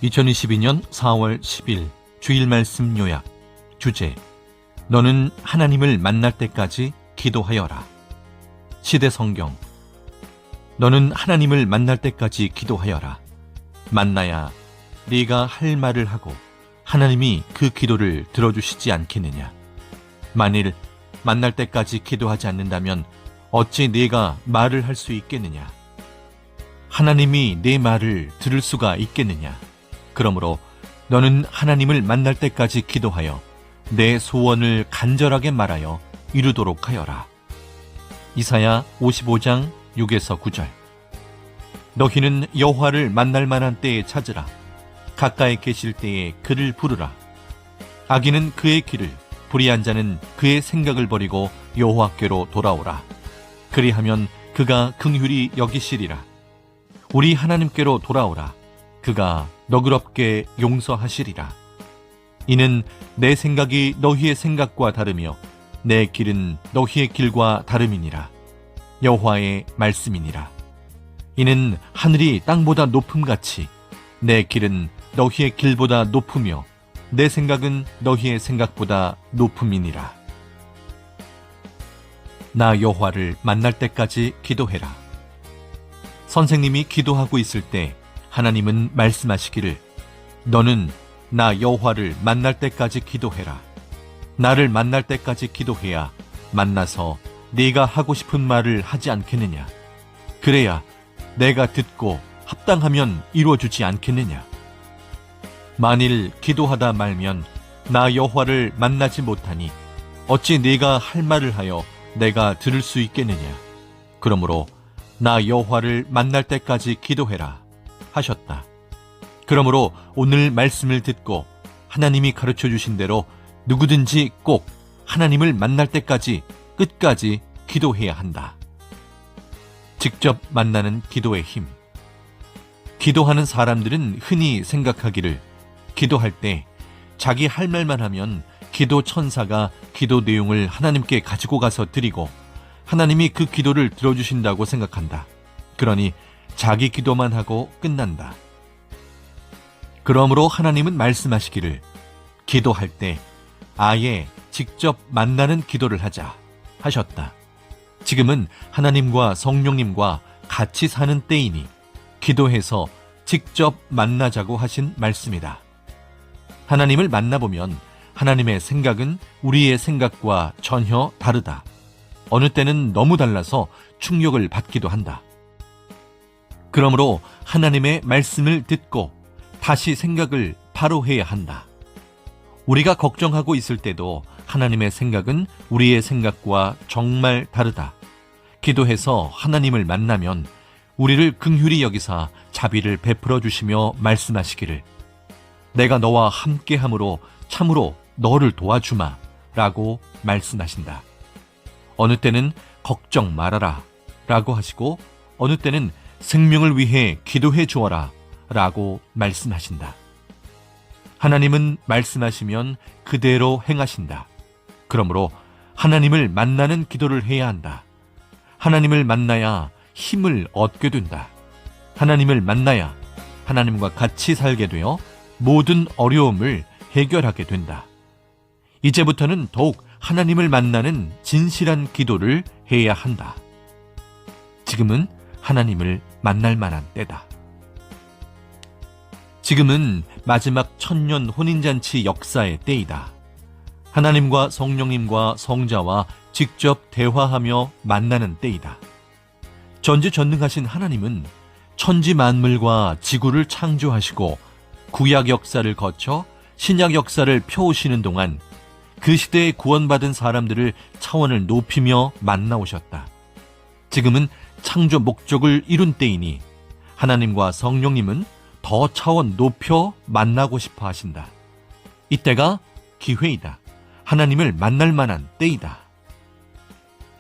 2022년 4월 10일 주일 말씀 요약. 주제: 너는 하나님을 만날 때까지 기도하여라. 시대 성경. 너는 하나님을 만날 때까지 기도하여라. 만나야 네가 할 말을 하고 하나님이 그 기도를 들어주시지 않겠느냐. 만일 만날 때까지 기도하지 않는다면 어찌 네가 말을 할 수 있겠느냐. 하나님이 네 말을 들을 수가 있겠느냐. 그러므로 너는 하나님을 만날 때까지 기도하여 내 소원을 간절하게 말하여 이루도록 하여라. 이사야 55장 6에서 9절. 너희는 여호와를 만날 만한 때에 찾으라. 가까이 계실 때에 그를 부르라. 악인은 그의 길을, 불의한 자는 그의 생각을 버리고 여호와께로 돌아오라. 그리하면 그가 긍휼히 여기시리라. 우리 하나님께로 돌아오라. 그가 너그럽게 용서하시리라. 이는 내 생각이 너희의 생각과 다르며 내 길은 너희의 길과 다름이니라. 여호와의 말씀이니라. 이는 하늘이 땅보다 높음같이 내 길은 너희의 길보다 높으며 내 생각은 너희의 생각보다 높음이니라. 나 여호와를 만날 때까지 기도해라. 선생님이 기도하고 있을 때 하나님은 말씀하시기를 너는 나 여호와를 만날 때까지 기도해라. 나를 만날 때까지 기도해야 만나서 네가 하고 싶은 말을 하지 않겠느냐. 그래야 내가 듣고 합당하면 이루어주지 않겠느냐. 만일 기도하다 말면 나 여호와를 만나지 못하니 어찌 네가 할 말을 하여 내가 들을 수 있겠느냐. 그러므로 나 여호와를 만날 때까지 기도해라 하셨다. 그러므로 오늘 말씀을 듣고 하나님이 가르쳐 주신 대로 누구든지 꼭 하나님을 만날 때까지 끝까지 기도해야 한다. 직접 만나는 기도의 힘. 기도하는 사람들은 흔히 생각하기를 기도할 때 자기 할 말만 하면 기도 천사가 기도 내용을 하나님께 가지고 가서 드리고 하나님이 그 기도를 들어주신다고 생각한다. 그러니 자기 기도만 하고 끝난다. 그러므로 하나님은 말씀하시기를 기도할 때 아예 직접 만나는 기도를 하자 하셨다. 지금은 하나님과 성령님과 같이 사는 때이니 기도해서 직접 만나자고 하신 말씀이다. 하나님을 만나보면 하나님의 생각은 우리의 생각과 전혀 다르다. 어느 때는 너무 달라서 충격을 받기도 한다. 그러므로 하나님의 말씀을 듣고 다시 생각을 바로 해야 한다. 우리가 걱정하고 있을 때도 하나님의 생각은 우리의 생각과 정말 다르다. 기도해서 하나님을 만나면 우리를 긍휼히 여기사 자비를 베풀어 주시며 말씀하시기를 내가 너와 함께함으로 참으로 너를 도와주마 라고 말씀하신다. 어느 때는 걱정 말아라 라고 하시고 어느 때는 생명을 위해 기도해 주어라 라고 말씀하신다. 하나님은 말씀하시면 그대로 행하신다. 그러므로 하나님을 만나는 기도를 해야 한다. 하나님을 만나야 힘을 얻게 된다. 하나님을 만나야 하나님과 같이 살게 되어 모든 어려움을 해결하게 된다. 이제부터는 더욱 하나님을 만나는 진실한 기도를 해야 한다. 지금은 하나님을 만날 만한 때다. 지금은 마지막 천년 혼인잔치 역사의 때이다. 하나님과 성령님과 성자와 직접 대화하며 만나는 때이다. 전지전능하신 하나님은 천지 만물과 지구를 창조하시고 구약 역사를 거쳐 신약 역사를 펴오시는 동안 그 시대에 구원받은 사람들을 차원을 높이며 만나오셨다. 지금은 창조 목적을 이룬 때이니 하나님과 성령님은 더 차원 높여 만나고 싶어 하신다. 이때가 기회이다. 하나님을 만날 만한 때이다.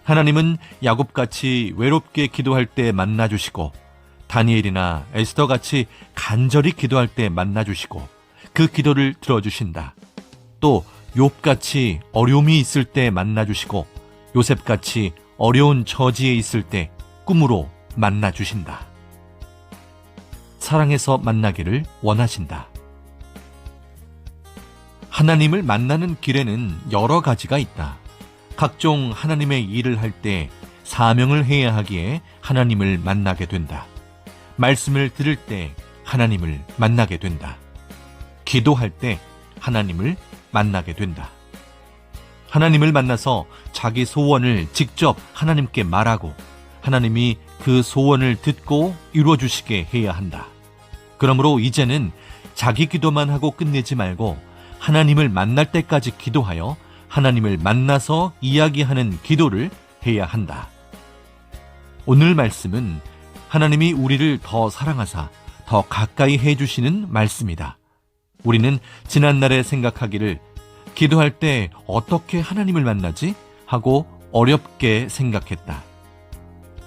하나님은 야곱같이 외롭게 기도할 때 만나주시고 다니엘이나 에스더같이 간절히 기도할 때 만나주시고 그 기도를 들어주신다. 또 욥같이 어려움이 있을 때 만나주시고 요셉같이 어려운 처지에 있을 때 꿈으로 만나주신다. 사랑해서 만나기를 원하신다. 하나님을 만나는 길에는 여러 가지가 있다. 각종 하나님의 일을 할 때 사명을 해야 하기에 하나님을 만나게 된다. 말씀을 들을 때 하나님을 만나게 된다. 기도할 때 하나님을 만나게 된다. 하나님을 만나서 자기 소원을 직접 하나님께 말하고 하나님이 그 소원을 듣고 이루어주시게 해야 한다. 그러므로 이제는 자기 기도만 하고 끝내지 말고 하나님을 만날 때까지 기도하여 하나님을 만나서 이야기하는 기도를 해야 한다. 오늘 말씀은 하나님이 우리를 더 사랑하사 더 가까이 해주시는 말씀이다. 우리는 지난날에 생각하기를 기도할 때 어떻게 하나님을 만나지? 하고 어렵게 생각했다.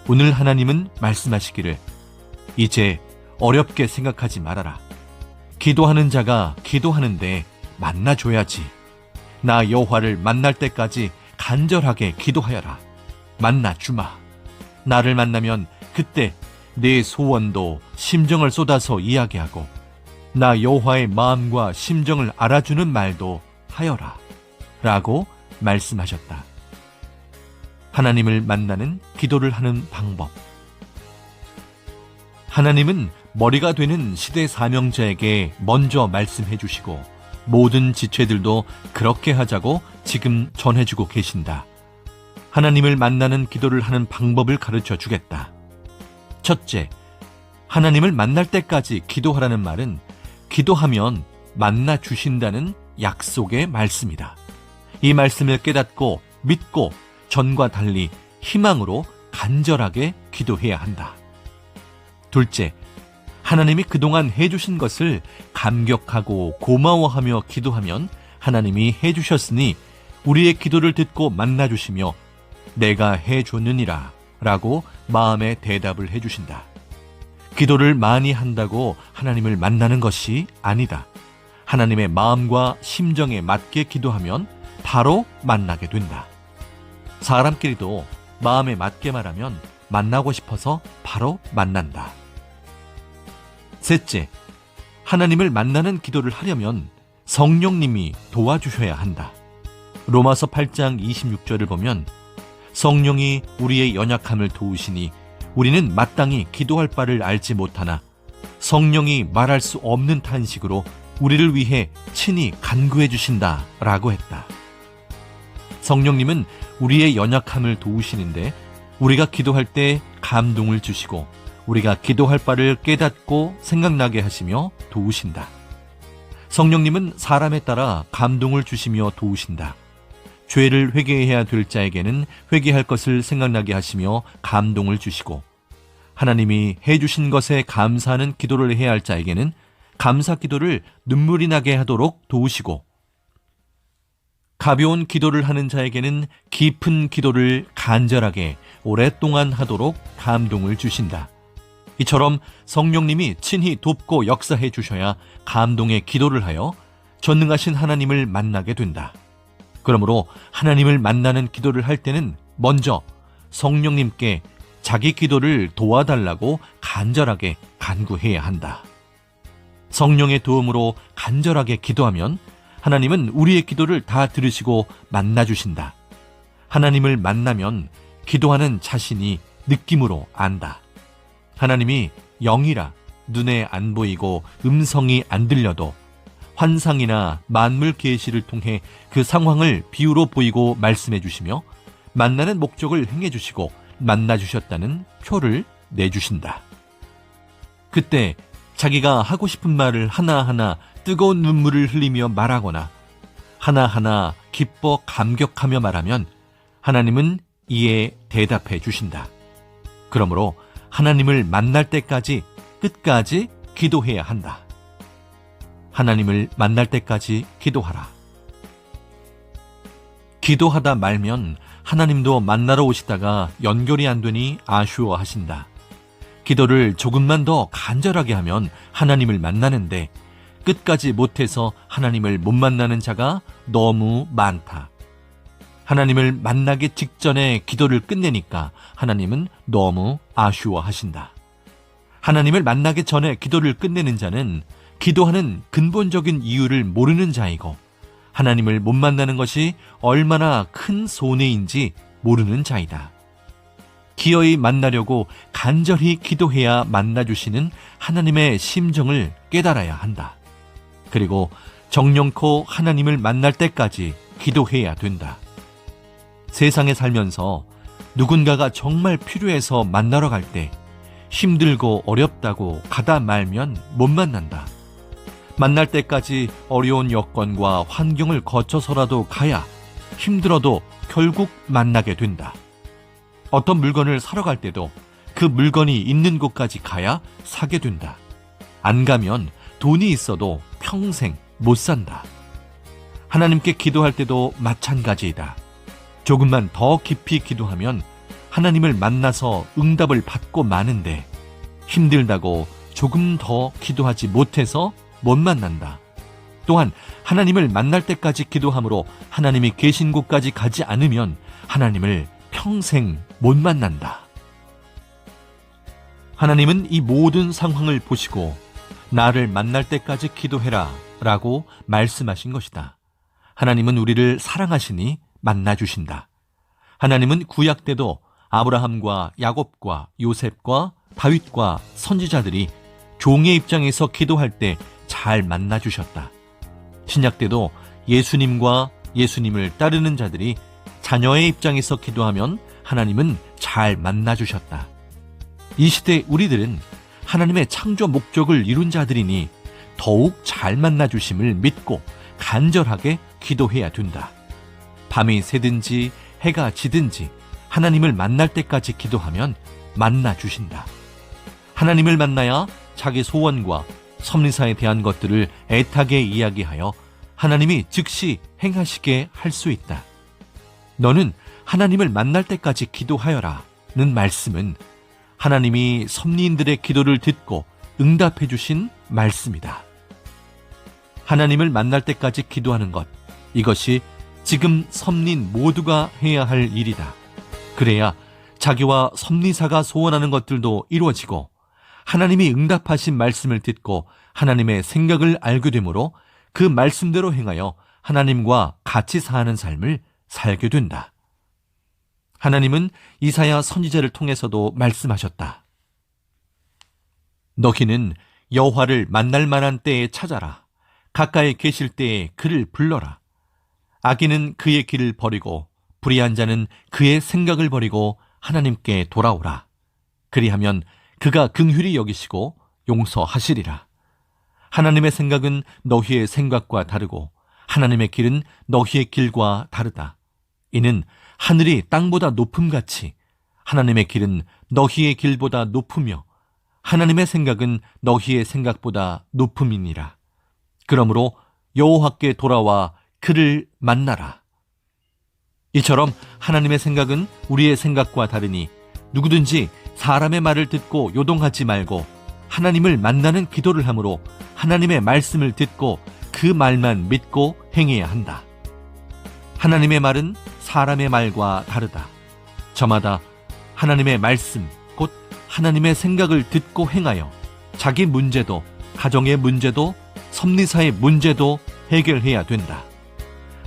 오늘 하나님은 말씀하시기를 이제 어렵게 생각하지 말아라. 기도하는 자가 기도하는데 만나줘야지. 나 여호와를 만날 때까지 간절하게 기도하여라. 만나주마. 나를 만나면 그때 내 소원도 심정을 쏟아서 이야기하고 나 여호와의 마음과 심정을 알아주는 말도 하여라. 라고 말씀하셨다. 하나님을 만나는 기도를 하는 방법. 하나님은 머리가 되는 시대 사명자에게 먼저 말씀해 주시고 모든 지체들도 그렇게 하자고 지금 전해주고 계신다. 하나님을 만나는 기도를 하는 방법을 가르쳐 주겠다. 첫째, 하나님을 만날 때까지 기도하라는 말은 기도하면 만나 주신다는 약속의 말씀이다. 이 말씀을 깨닫고 믿고 전과 달리 희망으로 간절하게 기도해야 한다. 둘째, 하나님이 그동안 해주신 것을 감격하고 고마워하며 기도하면 하나님이 해주셨으니 우리의 기도를 듣고 만나주시며 내가 해줬느니라 라고 마음의 대답을 해주신다. 기도를 많이 한다고 하나님을 만나는 것이 아니다. 하나님의 마음과 심정에 맞게 기도하면 바로 만나게 된다. 사람끼리도 마음에 맞게 말하면 만나고 싶어서 바로 만난다. 셋째, 하나님을 만나는 기도를 하려면 성령님이 도와주셔야 한다. 로마서 8장 26절을 보면 성령이 우리의 연약함을 도우시니 우리는 마땅히 기도할 바를 알지 못하나 성령이 말할 수 없는 탄식으로 우리를 위해 친히 간구해 주신다 라고 했다. 성령님은 우리의 연약함을 도우시는데 우리가 기도할 때 감동을 주시고 우리가 기도할 바를 깨닫고 생각나게 하시며 도우신다. 성령님은 사람에 따라 감동을 주시며 도우신다. 죄를 회개해야 될 자에게는 회개할 것을 생각나게 하시며 감동을 주시고 하나님이 해주신 것에 감사하는 기도를 해야 할 자에게는 감사 기도를 눈물이 나게 하도록 도우시고 가벼운 기도를 하는 자에게는 깊은 기도를 간절하게 오랫동안 하도록 감동을 주신다. 이처럼 성령님이 친히 돕고 역사해 주셔야 감동의 기도를 하여 전능하신 하나님을 만나게 된다. 그러므로 하나님을 만나는 기도를 할 때는 먼저 성령님께 자기 기도를 도와달라고 간절하게 간구해야 한다. 성령의 도움으로 간절하게 기도하면 하나님은 우리의 기도를 다 들으시고 만나주신다. 하나님을 만나면 기도하는 자신이 느낌으로 안다. 하나님이 영이라 눈에 안 보이고 음성이 안 들려도 환상이나 만물 계시를 통해 그 상황을 비유로 보이고 말씀해 주시며 만나는 목적을 행해 주시고 만나 주셨다는 표를 내주신다. 그때 자기가 하고 싶은 말을 하나하나 뜨거운 눈물을 흘리며 말하거나 하나하나 기뻐 감격하며 말하면 하나님은 이에 대답해 주신다. 그러므로 하나님을 만날 때까지 끝까지 기도해야 한다. 하나님을 만날 때까지 기도하라. 기도하다 말면 하나님도 만나러 오시다가 연결이 안 되니 아쉬워하신다. 기도를 조금만 더 간절하게 하면 하나님을 만나는데 끝까지 못해서 하나님을 못 만나는 자가 너무 많다. 하나님을 만나기 직전에 기도를 끝내니까 하나님은 너무 아쉬워하신다. 하나님을 만나기 전에 기도를 끝내는 자는 기도하는 근본적인 이유를 모르는 자이고 하나님을 못 만나는 것이 얼마나 큰 손해인지 모르는 자이다. 기어이 만나려고 간절히 기도해야 만나주시는 하나님의 심정을 깨달아야 한다. 그리고 정령코 하나님을 만날 때까지 기도해야 된다. 세상에 살면서 누군가가 정말 필요해서 만나러 갈 때 힘들고 어렵다고 가다 말면 못 만난다. 만날 때까지 어려운 여건과 환경을 거쳐서라도 가야 힘들어도 결국 만나게 된다. 어떤 물건을 사러 갈 때도 그 물건이 있는 곳까지 가야 사게 된다. 안 가면 돈이 있어도 평생 못 산다. 하나님께 기도할 때도 마찬가지이다. 조금만 더 깊이 기도하면 하나님을 만나서 응답을 받고 마는데 힘들다고 조금 더 기도하지 못해서 못 만난다. 또한 하나님을 만날 때까지 기도함으로 하나님이 계신 곳까지 가지 않으면 하나님을 평생 못 만난다. 하나님은 이 모든 상황을 보시고 나를 만날 때까지 기도해라 라고 말씀하신 것이다. 하나님은 우리를 사랑하시니 만나주신다. 하나님은 구약 때도 아브라함과 야곱과 요셉과 다윗과 선지자들이 종의 입장에서 기도할 때 잘 만나주셨다. 신약 때도 예수님과 예수님을 따르는 자들이 자녀의 입장에서 기도하면 하나님은 잘 만나주셨다. 이 시대 우리들은 하나님의 창조 목적을 이룬 자들이니 더욱 잘 만나주심을 믿고 간절하게 기도해야 된다. 밤이 새든지 해가 지든지 하나님을 만날 때까지 기도하면 만나주신다. 하나님을 만나야 자기 소원과 섭리사에 대한 것들을 애타게 이야기하여 하나님이 즉시 행하시게 할 수 있다. 너는 하나님을 만날 때까지 기도하여라 는 말씀은 하나님이 섭리인들의 기도를 듣고 응답해 주신 말씀이다. 하나님을 만날 때까지 기도하는 것, 이것이 지금 섭리인 모두가 해야 할 일이다. 그래야 자기와 섭리사가 소원하는 것들도 이루어지고 하나님이 응답하신 말씀을 듣고 하나님의 생각을 알게 되므로 그 말씀대로 행하여 하나님과 같이 사는 삶을 살게 된다. 하나님은 이사야 선지자를 통해서도 말씀하셨다. 너희는 여호와를 만날 만한 때에 찾아라. 가까이 계실 때에 그를 불러라. 악인은 그의 길을 버리고 불의한 자는 그의 생각을 버리고 하나님께 돌아오라. 그리하면 그가 긍휼히 여기시고 용서하시리라. 하나님의 생각은 너희의 생각과 다르고 하나님의 길은 너희의 길과 다르다. 이는 하늘이 땅보다 높음같이 하나님의 길은 너희의 길보다 높으며 하나님의 생각은 너희의 생각보다 높음이니라. 그러므로 여호와께 돌아와 그를 만나라. 이처럼 하나님의 생각은 우리의 생각과 다르니 누구든지 사람의 말을 듣고 요동하지 말고 하나님을 만나는 기도를 함으로 하나님의 말씀을 듣고 그 말만 믿고 행해야 한다. 하나님의 말은 사람의 말과 다르다. 저마다 하나님의 말씀, 곧 하나님의 생각을 듣고 행하여 자기 문제도, 가정의 문제도, 섭리사의 문제도 해결해야 된다.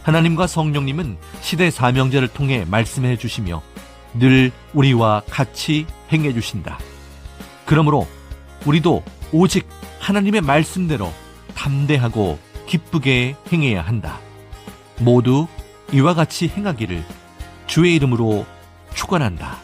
하나님과 성령님은 시대 사명자를 통해 말씀해 주시며 늘 우리와 같이 행해 주신다. 그러므로 우리도 오직 하나님의 말씀대로 담대하고 기쁘게 행해야 한다. 모두 이와 같이 행하기를 주의 이름으로 축원한다.